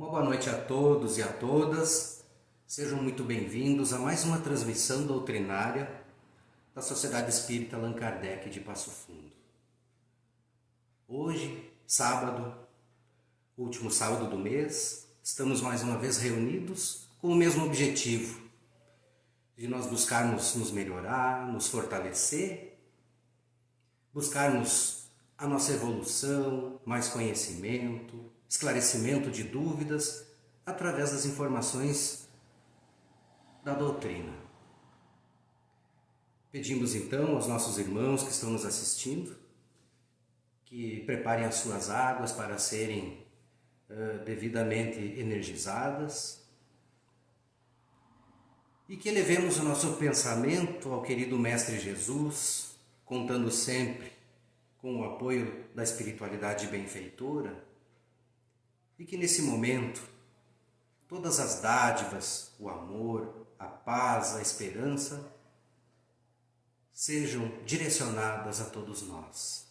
Uma boa noite a todos e a todas. Sejam muito bem-vindos a mais uma transmissão doutrinária da Sociedade Espírita Allan Kardec de Passo Fundo. Hoje, sábado, último sábado do mês, estamos mais uma vez reunidos com o mesmo objetivo de nós buscarmos nos melhorar, nos fortalecer, buscarmos a nossa evolução, mais conhecimento, esclarecimento de dúvidas através das informações da doutrina. Pedimos então aos nossos irmãos que estão nos assistindo que preparem as suas águas para serem devidamente energizadas e que elevemos o nosso pensamento ao querido Mestre Jesus, contando sempre com o apoio da espiritualidade benfeitora, e que nesse momento todas as dádivas, o amor, a paz, a esperança sejam direcionadas a todos nós.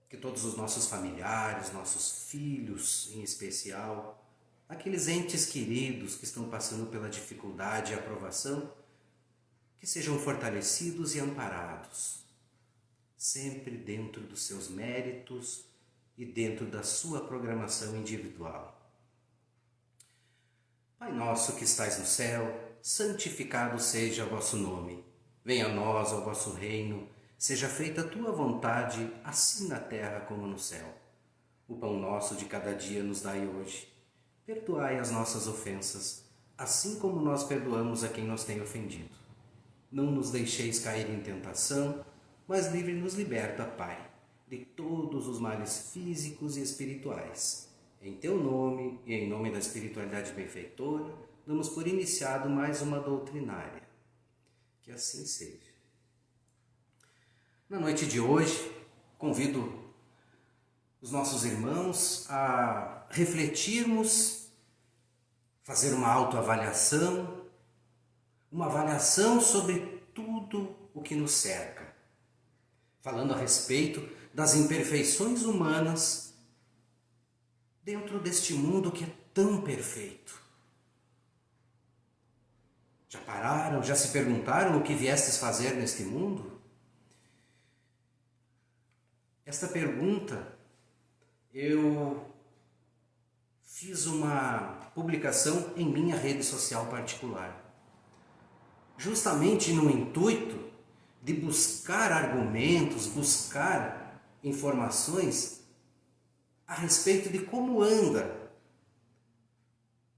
Que todos os nossos familiares, nossos filhos em especial, aqueles entes queridos que estão passando pela dificuldade e aprovação, que sejam fortalecidos e amparados, sempre dentro dos seus méritos e dentro da sua programação individual. Pai nosso que estais no céu, santificado seja o vosso nome. Venha a nós o vosso reino, seja feita a tua vontade, assim na terra como no céu. O pão nosso de cada dia nos dai hoje. Perdoai as nossas ofensas, assim como nós perdoamos a quem nos tem ofendido. Não nos deixeis cair em tentação, mas livre-nos liberta, Pai, de todos os males físicos e espirituais. Em teu nome e em nome da espiritualidade benfeitora, damos por iniciado mais uma doutrinária. Que assim seja. Na noite de hoje, convido os nossos irmãos a refletirmos, fazer uma autoavaliação, uma avaliação sobre tudo o que nos cerca, falando a respeito das imperfeições humanas dentro deste mundo que é tão perfeito. Já pararam, já se perguntaram o que viestes fazer neste mundo? Esta pergunta eu fiz uma publicação em minha rede social particular, justamente no intuito de buscar argumentos, buscar informações a respeito de como anda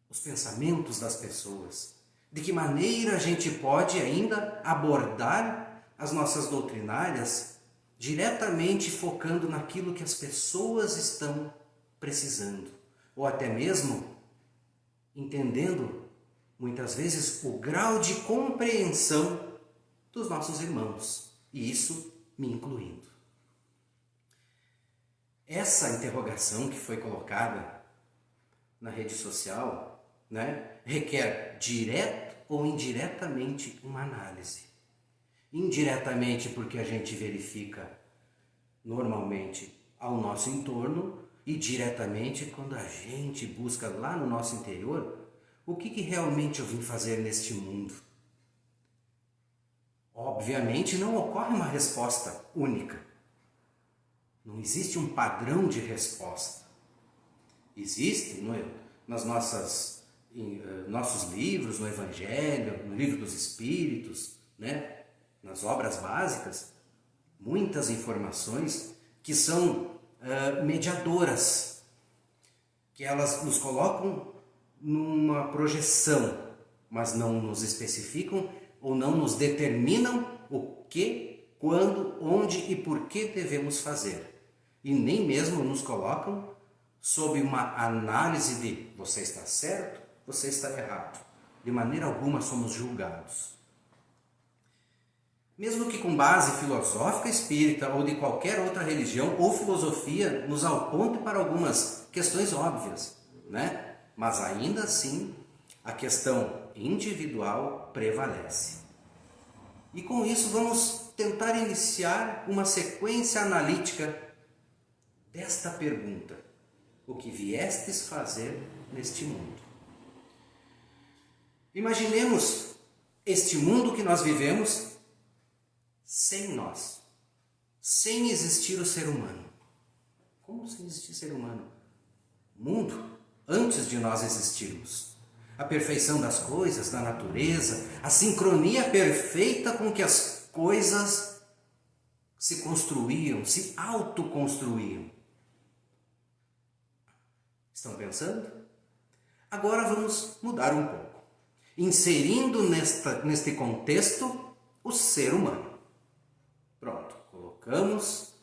os pensamentos das pessoas, de que maneira a gente pode ainda abordar as nossas doutrinárias diretamente focando naquilo que as pessoas estão precisando, ou até mesmo entendendo muitas vezes o grau de compreensão dos nossos irmãos, e isso me incluindo. Essa interrogação que foi colocada na rede social, requer direto ou indiretamente uma análise. Indiretamente porque a gente verifica normalmente ao nosso entorno, e diretamente quando a gente busca lá no nosso interior o que realmente eu vim fazer neste mundo. Obviamente não ocorre uma resposta única. Não existe um padrão de resposta. Existe nas nossos livros, no Evangelho, no Livro dos Espíritos, nas obras básicas, muitas informações que são mediadoras, que elas nos colocam numa projeção, mas não nos especificam ou não nos determinam o que, quando, onde e por que devemos fazer. E nem mesmo nos colocam sob uma análise de você está certo, você está errado. De maneira alguma somos julgados. Mesmo que com base filosófica espírita ou de qualquer outra religião ou filosofia nos aponte para algumas questões óbvias, Mas ainda assim a questão individual prevalece. E com isso vamos tentar iniciar uma sequência analítica desta pergunta: o que viestes fazer neste mundo. Imaginemos este mundo que nós vivemos sem nós, sem existir o ser humano. Como sem existir ser humano? Mundo antes de nós existirmos. A perfeição das coisas, da natureza, a sincronia perfeita com que as coisas se construíam, se autoconstruíam. Estão pensando? Agora vamos mudar um pouco, inserindo neste contexto o ser humano. Pronto, colocamos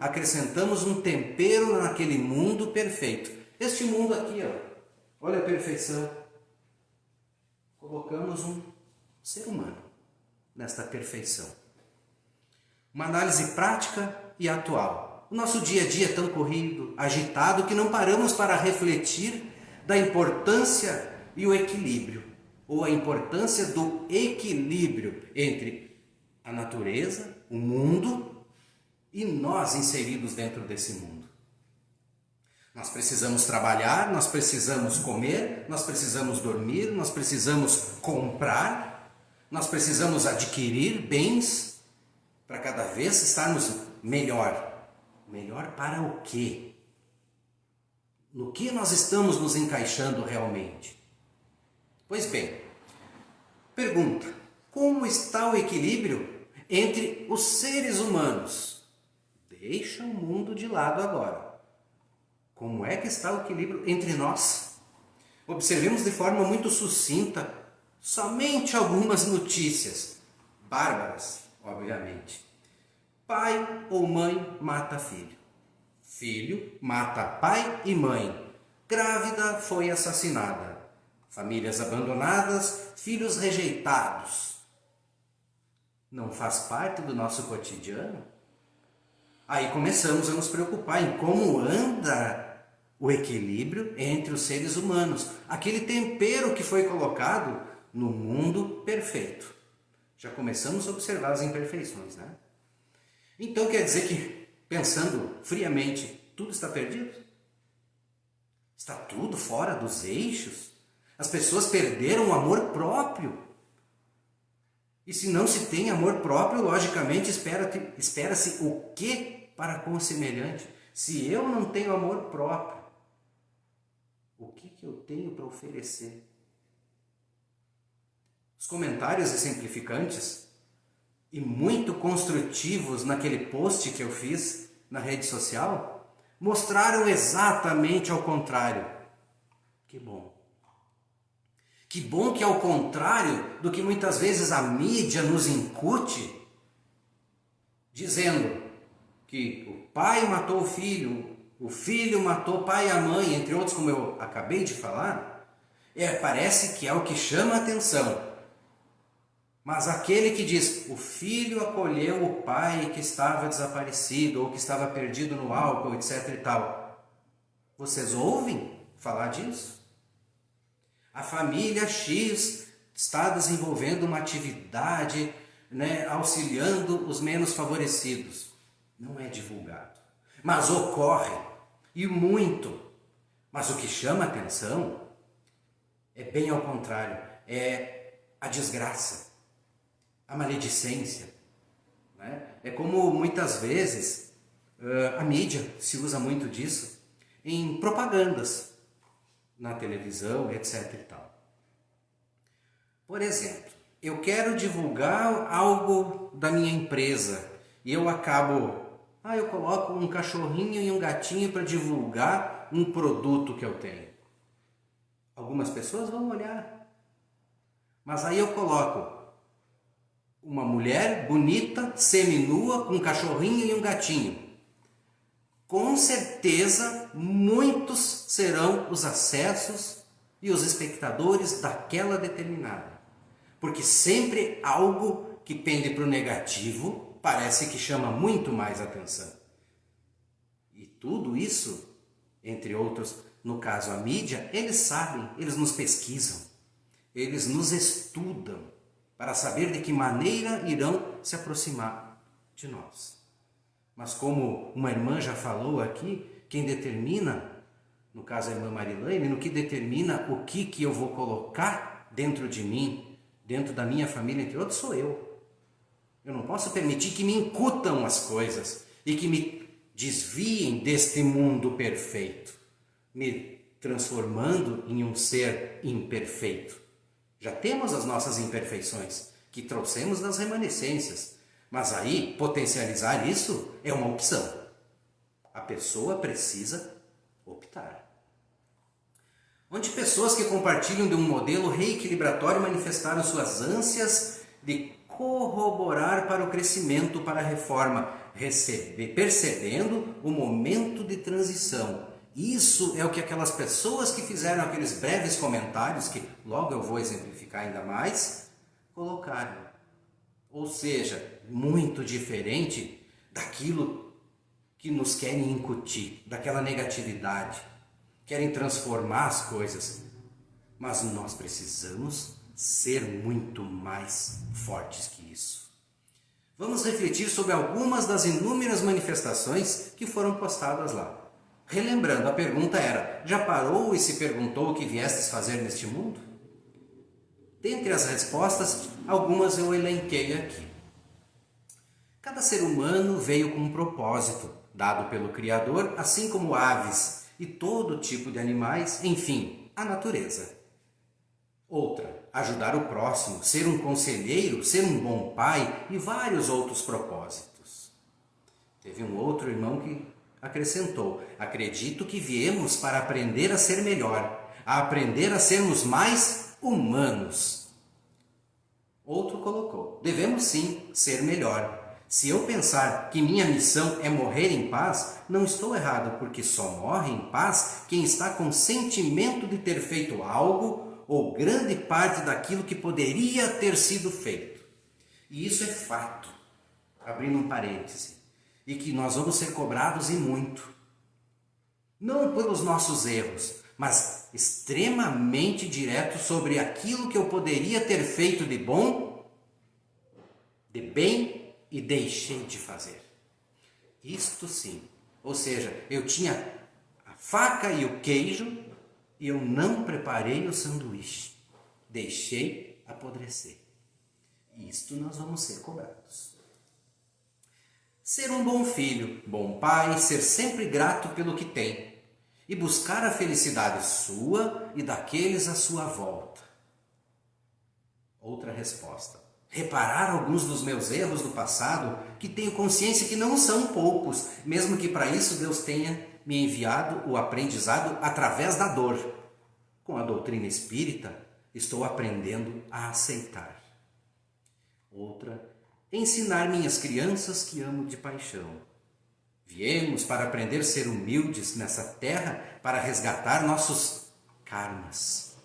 acrescentamos um tempero naquele mundo perfeito. Este mundo aqui, ó, olha a perfeição. Colocamos um ser humano nesta perfeição. Uma análise prática e atual. O nosso dia a dia é tão corrido, agitado, que não paramos para refletir da importância e o equilíbrio, ou a importância do equilíbrio entre a natureza, o mundo e nós inseridos dentro desse mundo. Nós precisamos trabalhar, nós precisamos comer, nós precisamos dormir, nós precisamos comprar, nós precisamos adquirir bens para cada vez estarmos melhor. Melhor para o quê? No que nós estamos nos encaixando realmente? Pois bem, pergunta: como está o equilíbrio entre os seres humanos? Deixa o mundo de lado agora. Como é que está o equilíbrio entre nós? Observemos de forma muito sucinta somente algumas notícias, bárbaras, obviamente. Pai ou mãe mata filho. Filho mata pai e mãe. Grávida foi assassinada. Famílias abandonadas, filhos rejeitados. Não faz parte do nosso cotidiano? Aí começamos a nos preocupar em como anda o equilíbrio entre os seres humanos. Aquele tempero que foi colocado no mundo perfeito. Já começamos a observar as imperfeições, né? Então quer dizer que, pensando friamente, tudo está perdido? Está tudo fora dos eixos? As pessoas perderam o amor próprio. E se não se tem amor próprio, logicamente espera-se o quê para com o semelhante? Se eu não tenho amor próprio, o que eu tenho para oferecer? Os comentários exemplificantes e muito construtivos naquele post que eu fiz na rede social mostraram exatamente ao contrário. Que bom. Que bom que, ao contrário do que muitas vezes a mídia nos incute, dizendo que o pai matou o filho matou o pai e a mãe, entre outros, como eu acabei de falar, parece que é o que chama a atenção. Mas aquele que diz, o filho acolheu o pai que estava desaparecido ou que estava perdido no álcool, etc e tal. Vocês ouvem falar disso? A família X está desenvolvendo uma atividade, auxiliando os menos favorecidos. Não é divulgado, mas ocorre, e muito. Mas o que chama a atenção é bem ao contrário, é a desgraça, a maledicência. É como muitas vezes a mídia se usa muito disso em propagandas, na televisão, etc e tal. Por exemplo, eu quero divulgar algo da minha empresa e eu coloco um cachorrinho e um gatinho para divulgar um produto que eu tenho. Algumas pessoas vão olhar, mas aí eu coloco uma mulher bonita, seminua, com um cachorrinho e um gatinho. Com certeza, muitos serão os acessos e os espectadores daquela determinada. Porque sempre algo que pende para o negativo parece que chama muito mais atenção. E tudo isso, entre outros, no caso a mídia, eles sabem, eles nos pesquisam, eles nos estudam para saber de que maneira irão se aproximar de nós. Mas como uma irmã já falou aqui, Quem determina, no caso a irmã Marilene, no que determina o que eu vou colocar dentro de mim, dentro da minha família, entre outros, sou eu. Eu não posso permitir que me incutam as coisas e que me desviem deste mundo perfeito, me transformando em um ser imperfeito. Já temos as nossas imperfeições, que trouxemos das remanescências, mas aí potencializar isso é uma opção. A pessoa precisa optar. Onde pessoas que compartilham de um modelo reequilibratório manifestaram suas ânsias de corroborar para o crescimento, para a reforma, percebendo o momento de transição. Isso é o que aquelas pessoas que fizeram aqueles breves comentários, que logo eu vou exemplificar ainda mais, colocaram. Ou seja, muito diferente daquilo que nos querem incutir, daquela negatividade. Querem transformar as coisas. Mas nós precisamos ser muito mais fortes que isso. Vamos refletir sobre algumas das inúmeras manifestações que foram postadas lá. Relembrando, a pergunta era: já parou e se perguntou o que viestes fazer neste mundo? Dentre as respostas, algumas eu elenquei aqui. Cada ser humano veio com um propósito, dado pelo Criador, assim como aves e todo tipo de animais, enfim, a natureza. Outra, ajudar o próximo, ser um conselheiro, ser um bom pai e vários outros propósitos. Teve um outro irmão que acrescentou: acredito que viemos para aprender a ser melhor, a aprender a sermos mais humanos. Outro colocou: devemos sim ser melhor. Se eu pensar que minha missão é morrer em paz, não estou errado, porque só morre em paz quem está com sentimento de ter feito algo ou grande parte daquilo que poderia ter sido feito. E isso é fato, abrindo um parêntese, e que nós vamos ser cobrados e muito. Não pelos nossos erros, mas extremamente direto sobre aquilo que eu poderia ter feito de bom, de bem, e deixei de fazer. Isto sim. Ou seja, eu tinha a faca e o queijo e eu não preparei o sanduíche. Deixei apodrecer. Isto nós vamos ser cobrados. Ser um bom filho, bom pai, ser sempre grato pelo que tem e buscar a felicidade sua e daqueles à sua volta. Outra resposta: reparar alguns dos meus erros do passado, que tenho consciência que não são poucos, mesmo que para isso Deus tenha me enviado o aprendizado através da dor. Com a doutrina espírita, estou aprendendo a aceitar. Outra, ensinar minhas crianças que amo de paixão. Viemos para aprender a ser humildes nessa terra, para resgatar nossos karmas.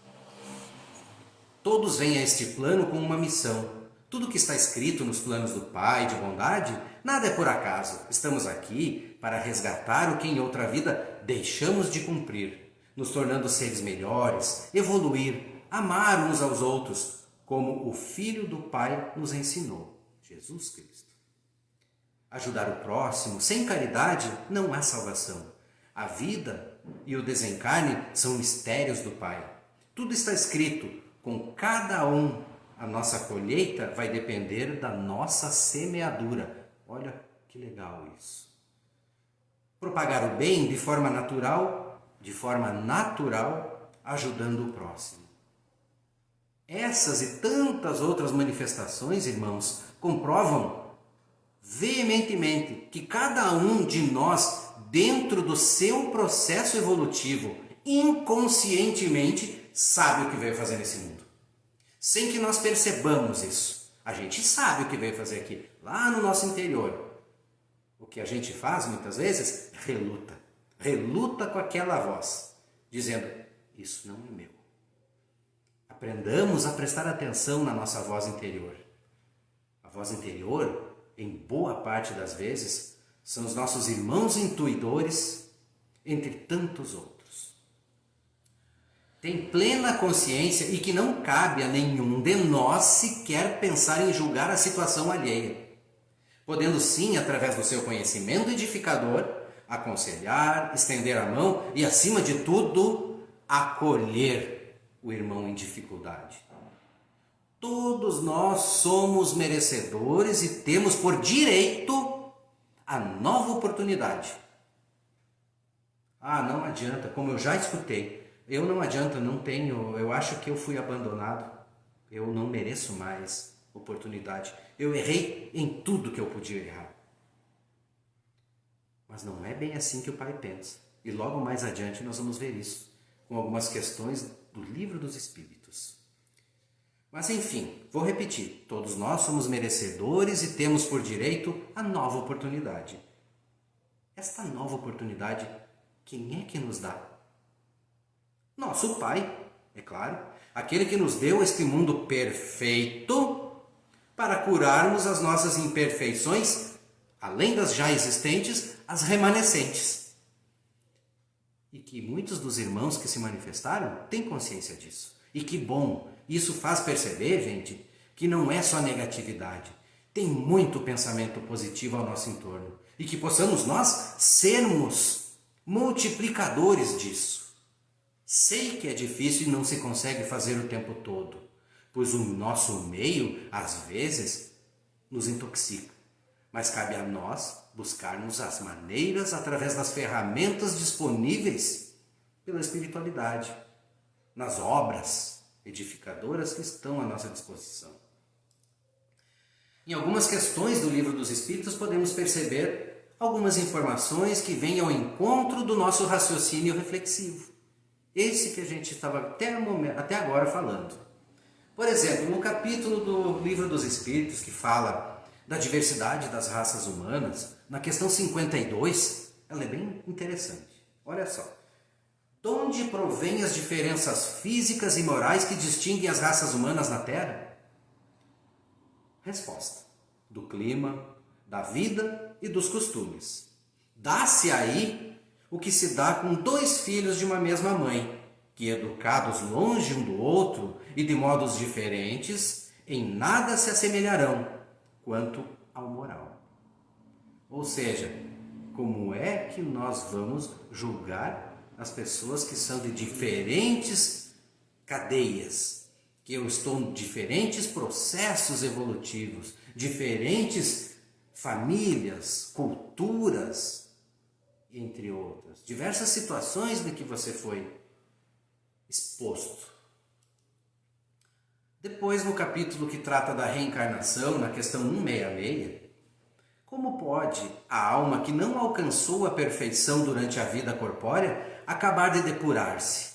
Todos vêm a este plano com uma missão. Tudo que está escrito nos planos do Pai de bondade, nada é por acaso. Estamos aqui para resgatar o que em outra vida deixamos de cumprir, nos tornando seres melhores, evoluir, amar uns aos outros, como o Filho do Pai nos ensinou, Jesus Cristo. Ajudar o próximo sem caridade não há salvação. A vida e o desencarne são mistérios do Pai. Tudo está escrito, com cada um. A nossa colheita vai depender da nossa semeadura. Olha que legal isso. Propagar o bem de forma natural, ajudando o próximo. Essas e tantas outras manifestações, irmãos, comprovam veementemente que cada um de nós, dentro do seu processo evolutivo, inconscientemente, sabe o que veio fazer nesse mundo. Sem que nós percebamos isso. A gente sabe o que veio fazer aqui, lá no nosso interior. O que a gente faz, muitas vezes, reluta. Reluta com aquela voz, dizendo: isso não é meu. Aprendamos a prestar atenção na nossa voz interior. A voz interior, em boa parte das vezes, são os nossos irmãos intuidores, entre tantos outros. Tem plena consciência e que não cabe a nenhum de nós sequer pensar em julgar a situação alheia, podendo sim, através do seu conhecimento edificador, aconselhar, estender a mão e, acima de tudo, acolher o irmão em dificuldade. Todos nós somos merecedores e temos por direito a nova oportunidade. Ah, não adianta, como eu já escutei, eu não adianta, não tenho, eu acho que eu fui abandonado, eu não mereço mais oportunidade, eu errei em tudo que eu podia errar. Mas não é bem assim que o Pai pensa. E logo mais adiante nós vamos ver isso, com algumas questões do Livro dos Espíritos. Mas enfim, vou repetir, todos nós somos merecedores e temos por direito a nova oportunidade. Esta nova oportunidade, quem é que nos dá? Nosso Pai, é claro, aquele que nos deu este mundo perfeito para curarmos as nossas imperfeições, além das já existentes, as remanescentes. E que muitos dos irmãos que se manifestaram têm consciência disso. E que bom, isso faz perceber, gente, que não é só negatividade. Tem muito pensamento positivo ao nosso entorno. E que possamos nós sermos multiplicadores disso. Sei que é difícil e não se consegue fazer o tempo todo, pois o nosso meio, às vezes, nos intoxica. Mas cabe a nós buscarmos as maneiras através das ferramentas disponíveis pela espiritualidade, nas obras edificadoras que estão à nossa disposição. Em algumas questões do Livro dos Espíritos podemos perceber algumas informações que vêm ao encontro do nosso raciocínio reflexivo. Esse que a gente estava até agora falando. Por exemplo, no capítulo do Livro dos Espíritos que fala da diversidade das raças humanas, na questão 52, ela é bem interessante. Olha só. De onde provêm as diferenças físicas e morais que distinguem as raças humanas na Terra? Resposta. Do clima, da vida e dos costumes. Dá-se aí o que se dá com dois filhos de uma mesma mãe, que educados longe um do outro e de modos diferentes, em nada se assemelharão quanto ao moral. Ou seja, como é que nós vamos julgar as pessoas que são de diferentes cadeias, que eu estou em diferentes processos evolutivos, diferentes famílias, culturas, entre outras, diversas situações de que você foi exposto. Depois, no capítulo que trata da reencarnação, na questão 166, como pode a alma que não alcançou a perfeição durante a vida corpórea acabar de depurar-se?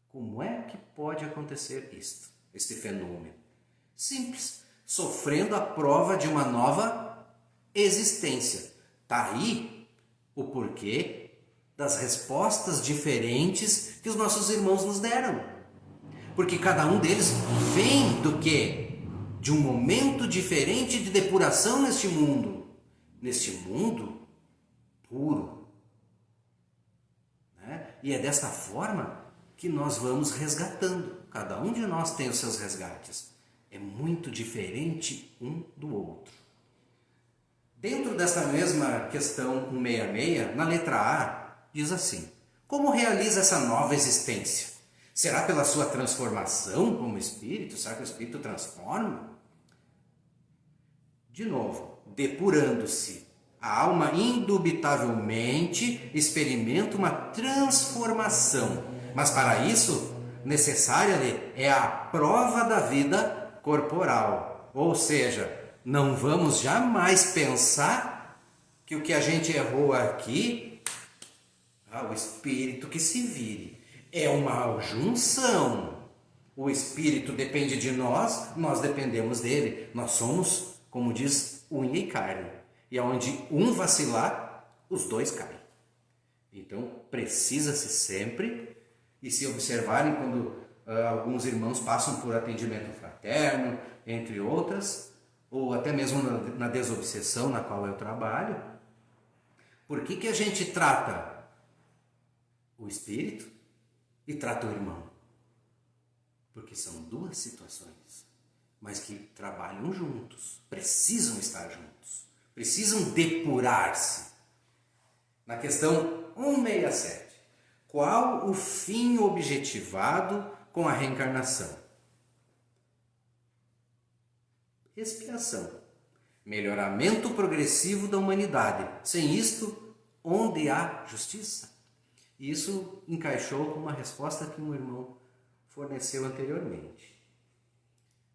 Como é que pode acontecer isto, este fenômeno? Simples, sofrendo a prova de uma nova existência. Está aí o porquê das respostas diferentes que os nossos irmãos nos deram. Porque cada um deles vem do quê? De um momento diferente de depuração neste mundo. Neste mundo puro. Né? E é desta forma que nós vamos resgatando. Cada um de nós tem os seus resgates. É muito diferente um do outro. Dentro desta mesma questão 166, na letra A, diz assim: como realiza essa nova existência? Será pela sua transformação como espírito? Será que o espírito transforma? De novo, depurando-se. A alma indubitavelmente experimenta uma transformação. Mas para isso, necessária é a prova da vida corporal. Ou seja, não vamos jamais pensar que o que a gente errou aqui, o espírito que se vire. É uma junção. O espírito depende de nós, nós dependemos dele. Nós somos, como diz, unha e carne. E onde um vacilar, os dois caem. Então, precisa-se sempre, e se observarem quando alguns irmãos passam por atendimento fraterno, entre outras, ou até mesmo na desobsessão na qual eu trabalho, por que a gente trata o espírito e trata o irmão? Porque são duas situações, mas que trabalham juntos, precisam estar juntos, precisam depurar-se. Na questão 167. Qual o fim objetivado com a reencarnação? Expiação. Melhoramento progressivo da humanidade. Sem isto, onde há justiça? Isso encaixou com uma resposta que um irmão forneceu anteriormente.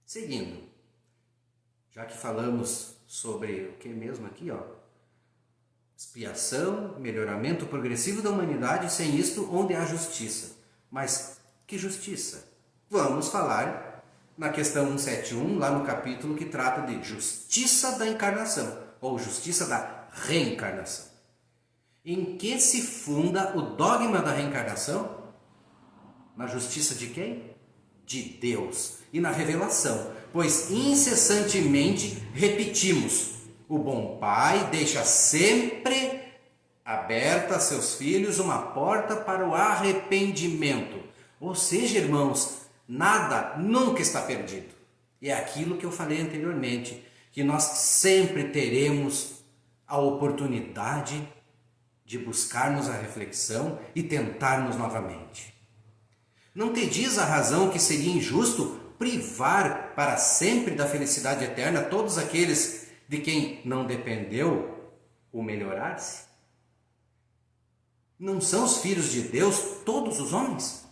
Seguindo, já que falamos sobre o que mesmo aqui, expiação, melhoramento progressivo da humanidade, sem isto, onde há justiça? Mas que justiça? Vamos falar na questão 171, lá no capítulo que trata de justiça da encarnação, ou justiça da reencarnação. Em que se funda o dogma da reencarnação? Na justiça de quem? De Deus. E na revelação, pois incessantemente repetimos: o bom Pai deixa sempre aberta a seus filhos uma porta para o arrependimento. Ou seja, irmãos, nada nunca está perdido. E é aquilo que eu falei anteriormente, que nós sempre teremos a oportunidade de buscarmos a reflexão e tentarmos novamente. Não te diz a razão que seria injusto privar para sempre da felicidade eterna todos aqueles de quem não dependeu o melhorar-se? Não são os filhos de Deus todos os homens?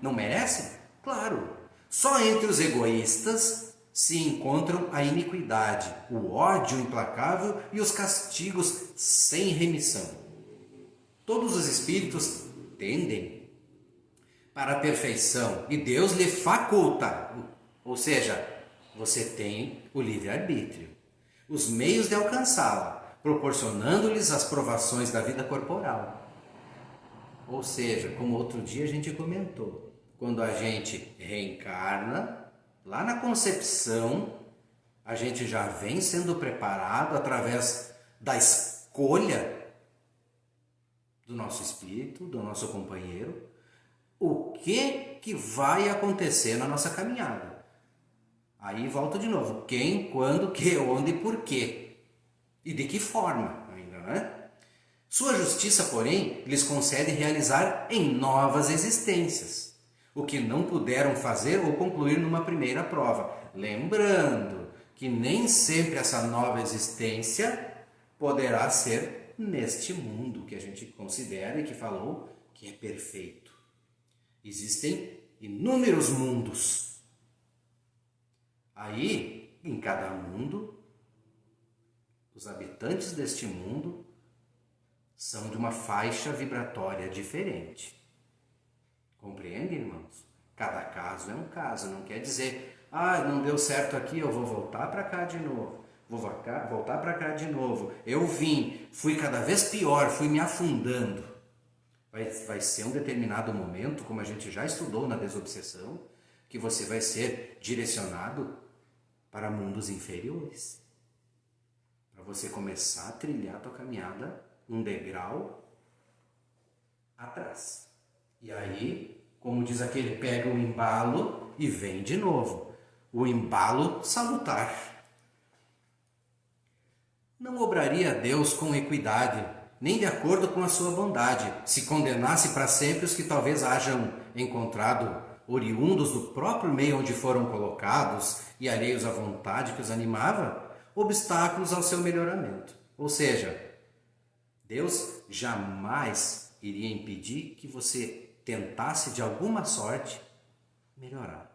Não merecem? Claro. Só entre os egoístas se encontram a iniquidade, o ódio implacável e os castigos sem remissão. Todos os espíritos tendem para a perfeição e Deus lhe faculta, ou seja, você tem o livre-arbítrio, os meios de alcançá-la, proporcionando-lhes as provações da vida corporal. Ou seja, como outro dia a gente comentou, quando a gente reencarna, lá na concepção, a gente já vem sendo preparado através da escolha do nosso espírito, do nosso companheiro, o que vai acontecer na nossa caminhada. Aí volta de novo, quem, quando, que, onde e por quê. E de que forma ainda, né? Sua justiça, porém, lhes concede realizar em novas existências o que não puderam fazer ou concluir numa primeira prova. Lembrando que nem sempre essa nova existência poderá ser neste mundo que a gente considera e que falou que é perfeito. Existem inúmeros mundos. Aí, em cada mundo, os habitantes deste mundo são de uma faixa vibratória diferente. Compreende, irmãos? Cada caso é um caso, não quer dizer, não deu certo aqui, eu vou voltar para cá de novo. Vou voltar para cá de novo. Eu fui cada vez pior, fui me afundando. Vai ser um determinado momento, como a gente já estudou na desobsessão, que você vai ser direcionado para mundos inferiores. Para você começar a trilhar a tua caminhada um degrau atrás. E aí, como diz aquele, pega o embalo e vem de novo. O embalo salutar. Não obraria Deus com equidade, nem de acordo com a sua bondade, se condenasse para sempre os que talvez hajam encontrado, oriundos do próprio meio onde foram colocados e alheios à vontade que os animava, obstáculos ao seu melhoramento. Ou seja, Deus jamais iria impedir que você tentasse de alguma sorte melhorar.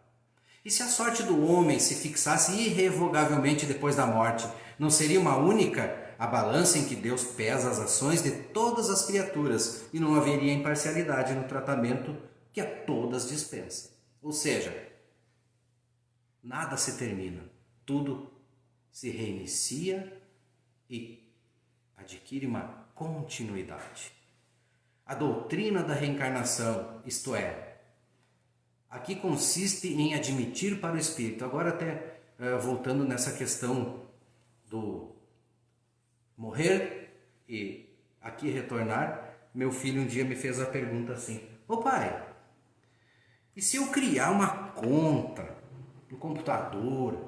E se a sorte do homem se fixasse irrevogavelmente depois da morte, não seria uma única a balança em que Deus pesa as ações de todas as criaturas e não haveria imparcialidade no tratamento que a todas dispensa? Ou seja, nada se termina, tudo se reinicia e adquire uma continuidade. A doutrina da reencarnação, isto é, aqui consiste em admitir para o espírito, agora até voltando nessa questão do morrer e aqui retornar, meu filho um dia me fez a pergunta assim: ô pai, e se eu criar uma conta no computador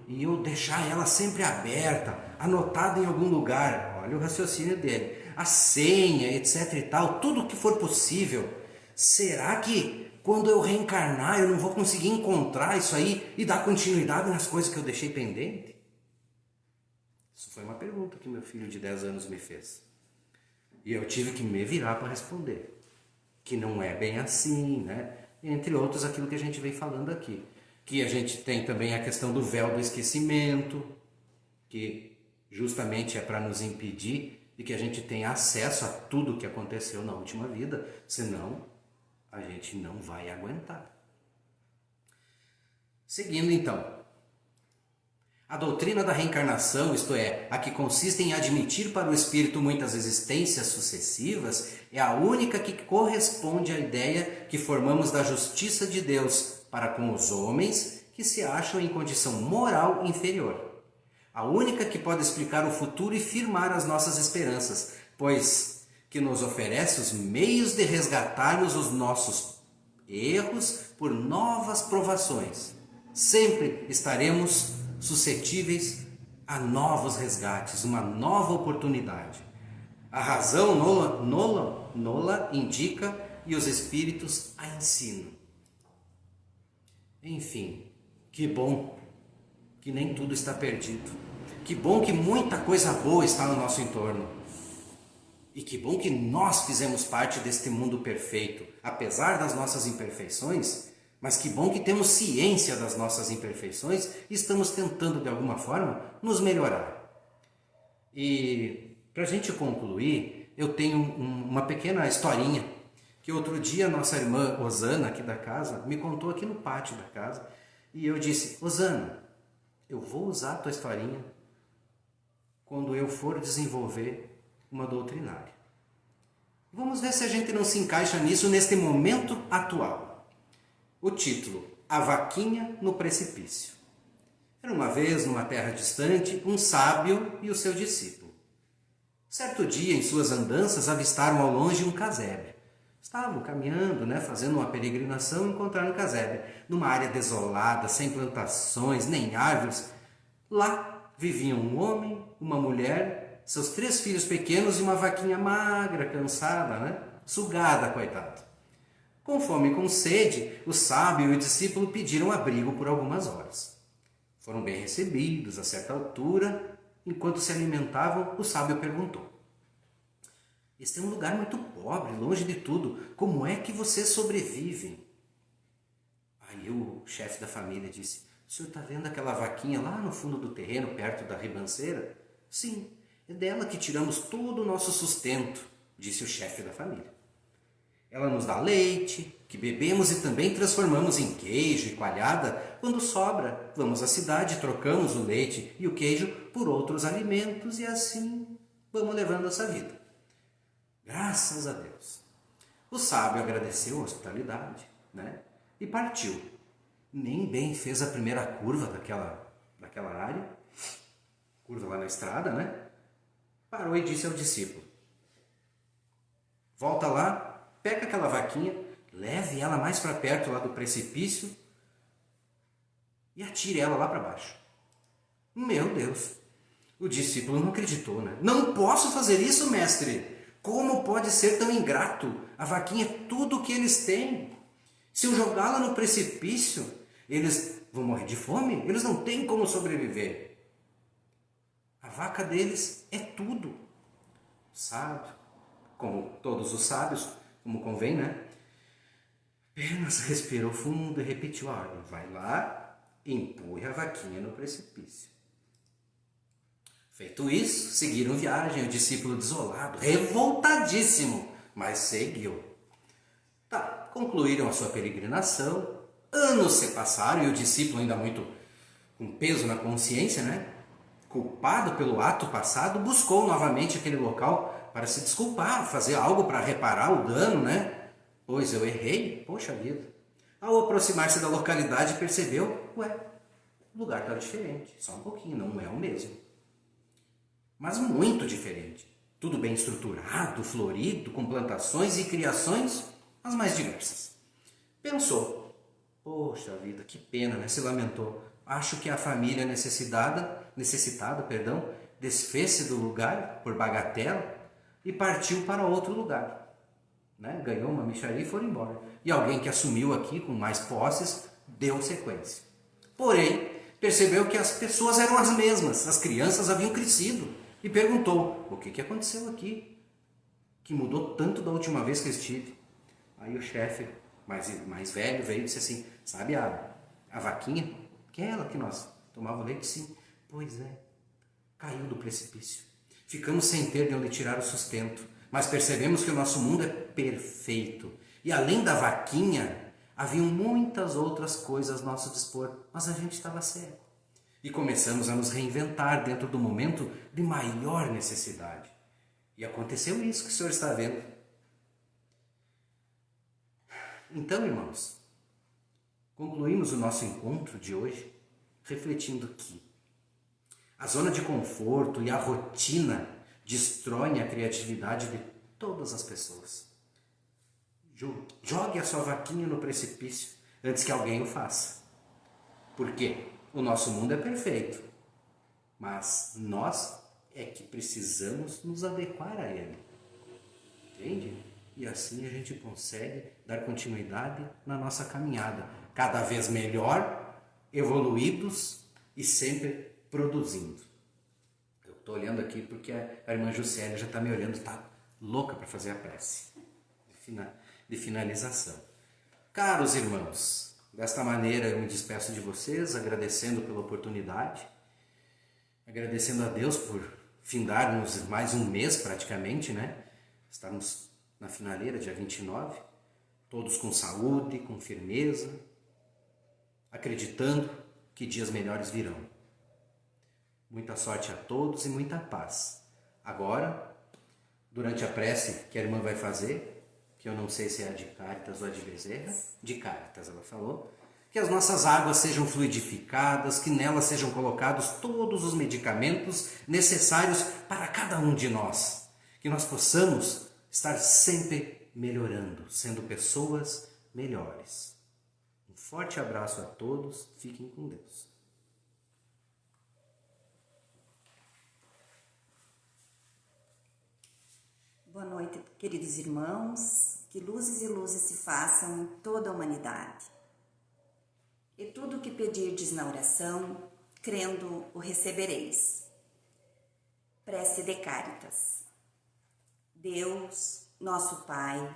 e eu deixar ela sempre aberta, anotada em algum lugar? Olha o raciocínio dele. a senha, etc e tal, tudo o que for possível. Será que quando eu reencarnar eu não vou conseguir encontrar isso aí e dar continuidade nas coisas que eu deixei pendente? Isso foi uma pergunta que meu filho de 10 anos me fez. E eu tive que me virar para responder. Que não é bem assim, né? Entre outros, aquilo que a gente vem falando aqui. Que a gente tem também a questão do véu do esquecimento, que justamente é para nos impedir de que a gente tenha acesso a tudo o que aconteceu na última vida, senão a gente não vai aguentar. Seguindo então, a doutrina da reencarnação, isto é, a que consiste em admitir para o espírito muitas existências sucessivas, é a única que corresponde à ideia que formamos da justiça de Deus para com os homens que se acham em condição moral inferior. A única que pode explicar o futuro e firmar as nossas esperanças, pois que nos oferece os meios de resgatarmos os nossos erros por novas provações. Sempre estaremos suscetíveis a novos resgates, uma nova oportunidade. A razão nola indica e os espíritos a ensinam. Enfim, que bom que nem tudo está perdido. Que bom que muita coisa boa está no nosso entorno. E que bom que nós fizemos parte deste mundo perfeito, apesar das nossas imperfeições, mas que bom que temos ciência das nossas imperfeições e estamos tentando, de alguma forma, nos melhorar. E, para a gente concluir, eu tenho uma pequena historinha que outro dia nossa irmã Osana, aqui da casa, me contou aqui no pátio da casa. E eu disse: Osana, eu vou usar a tua historinha quando eu for desenvolver uma doutrinária. Vamos ver se a gente não se encaixa nisso neste momento atual. O título: A Vaquinha no Precipício. Era uma vez, numa terra distante, um sábio e o seu discípulo. Certo dia, em suas andanças, avistaram ao longe um casebre. Estavam caminhando, fazendo uma peregrinação, e encontraram um casebre, numa área desolada, sem plantações, nem árvores. Lá viviam um homem, uma mulher, seus 3 filhos pequenos e uma vaquinha magra, cansada, sugada, coitado. Com fome e com sede, o sábio e o discípulo pediram abrigo por algumas horas. Foram bem recebidos. A certa altura, enquanto se alimentavam, o sábio perguntou: este é um lugar muito pobre, longe de tudo. Como é que vocês sobrevivem? Aí o chefe da família disse: o senhor está vendo aquela vaquinha lá no fundo do terreno, perto da ribanceira? Sim, é dela que tiramos todo o nosso sustento, disse o chefe da família. Ela nos dá leite, que bebemos e também transformamos em queijo e coalhada. Quando sobra, vamos à cidade, trocamos o leite e o queijo por outros alimentos e assim vamos levando essa vida. Graças a Deus. O sábio agradeceu a hospitalidade, e partiu. Nem bem fez a primeira curva daquela área, curva lá na estrada, parou e disse ao discípulo: volta lá, pega aquela vaquinha, leve ela mais para perto lá do precipício e atire ela lá para baixo. Meu Deus! O discípulo não acreditou, Não posso fazer isso, mestre! Como pode ser tão ingrato? A vaquinha é tudo o que eles têm. Se eu jogá-la no precipício, eles vão morrer de fome? Eles não têm como sobreviver. A vaca deles é tudo. Sábio, como todos os sábios, como convém, apenas respirou fundo e repetiu a ordem: vai lá e empurre a vaquinha no precipício. Feito isso, seguiram viagem, o discípulo desolado, revoltadíssimo, mas seguiu. Concluíram a sua peregrinação, anos se passaram e o discípulo, ainda muito com peso na consciência, culpado pelo ato passado, buscou novamente aquele local para se desculpar, fazer algo para reparar o dano, Pois eu errei, poxa vida. Ao aproximar-se da localidade, percebeu, o lugar está diferente, só um pouquinho, não é o mesmo. Mas muito diferente. Tudo bem estruturado, florido, com plantações e criações as mais diversas. Pensou: poxa vida, que pena, se lamentou. Acho que a família necessitada, desfez-se do lugar por bagatela. e partiu para outro lugar. Né? Ganhou uma mixaria e foram embora. E alguém que assumiu aqui com mais posses deu sequência. Porém, percebeu que as pessoas eram as mesmas, as crianças haviam crescido e perguntou: o que aconteceu aqui? Que mudou tanto da última vez que eu estive? Aí o chefe mais velho veio e disse assim: sabe a vaquinha? Aquela que nós tomávamos leite? Sim. Pois é, caiu do precipício. Ficamos sem ter de onde tirar o sustento, mas percebemos que o nosso mundo é perfeito. E além da vaquinha, haviam muitas outras coisas a nosso dispor, mas a gente estava cego. E começamos a nos reinventar dentro do momento de maior necessidade. E aconteceu isso que o senhor está vendo. Então, irmãos, concluímos o nosso encontro de hoje refletindo que a zona de conforto e a rotina destroem a criatividade de todas as pessoas. Jogue a sua vaquinha no precipício antes que alguém o faça. Por quê? O nosso mundo é perfeito, mas nós é que precisamos nos adequar a ele. Entende? E assim a gente consegue dar continuidade na nossa caminhada, cada vez melhor, evoluídos e sempre produzindo. Eu estou olhando aqui porque a irmã Juscelia já está me olhando, está louca para fazer a prece de finalização. Caros irmãos, desta maneira eu me despeço de vocês, agradecendo pela oportunidade, agradecendo a Deus por findarmos mais um mês praticamente, né? Estamos na finaleira, dia 29, todos com saúde, com firmeza, acreditando que dias melhores virão. Muita sorte a todos e muita paz. Agora, durante a prece que a irmã vai fazer, que eu não sei se é a de Cáritas ou a de Bezerra, de Cáritas ela falou, que as nossas águas sejam fluidificadas, que nelas sejam colocados todos os medicamentos necessários para cada um de nós, que nós possamos estar sempre melhorando, sendo pessoas melhores. Um forte abraço a todos, fiquem com Deus. Boa noite, queridos irmãos, que luzes e luzes se façam em toda a humanidade. E tudo o que pedirdes na oração, crendo o recebereis. Prece de Cáritas. Deus, nosso Pai,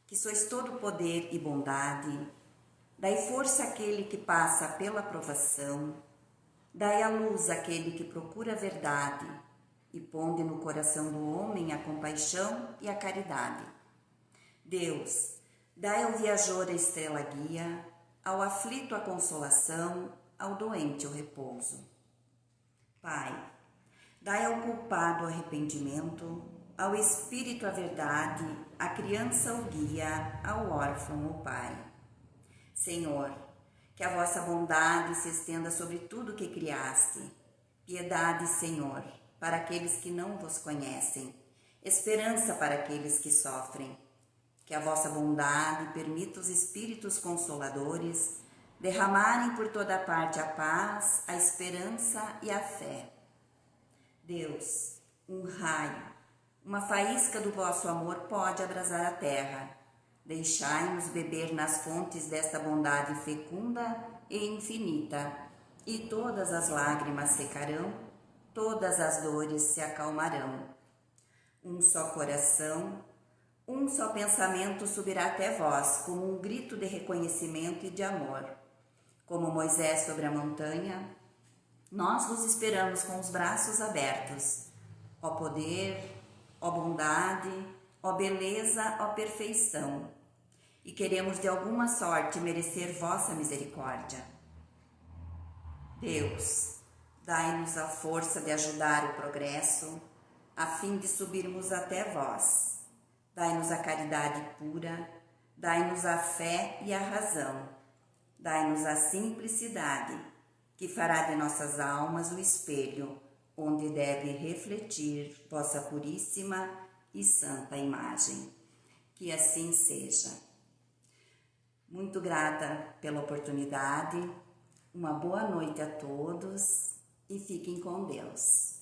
que sois todo poder e bondade, dai força àquele que passa pela provação, dai a luz àquele que procura a verdade, e ponde no coração do homem a compaixão e a caridade. Deus, dai ao viajor a estrela guia, ao aflito a consolação, ao doente o repouso. Pai, dai ao culpado o arrependimento, ao espírito a verdade, à criança o guia, ao órfão o Pai. Senhor, que a vossa bondade se estenda sobre tudo que criaste. Piedade, Senhor, para aqueles que não vos conhecem, esperança para aqueles que sofrem. Que a vossa bondade permita os espíritos consoladores derramarem por toda parte a paz, a esperança e a fé. Deus, um raio, uma faísca do vosso amor pode abrasar a terra. Deixai-nos beber nas fontes desta bondade fecunda e infinita, e todas as lágrimas secarão, todas as dores se acalmarão. Um só coração, um só pensamento subirá até vós, como um grito de reconhecimento e de amor. Como Moisés sobre a montanha, nós vos esperamos com os braços abertos. Ó poder, ó bondade, ó beleza, ó perfeição. E queremos de alguma sorte merecer vossa misericórdia. Deus, dai-nos a força de ajudar o progresso, a fim de subirmos até vós. Dai-nos a caridade pura, dai-nos a fé e a razão. Dai-nos a simplicidade, que fará de nossas almas o espelho, onde deve refletir vossa puríssima e santa imagem. Que assim seja. Muito grata pela oportunidade, uma boa noite a todos e fiquem com Deus.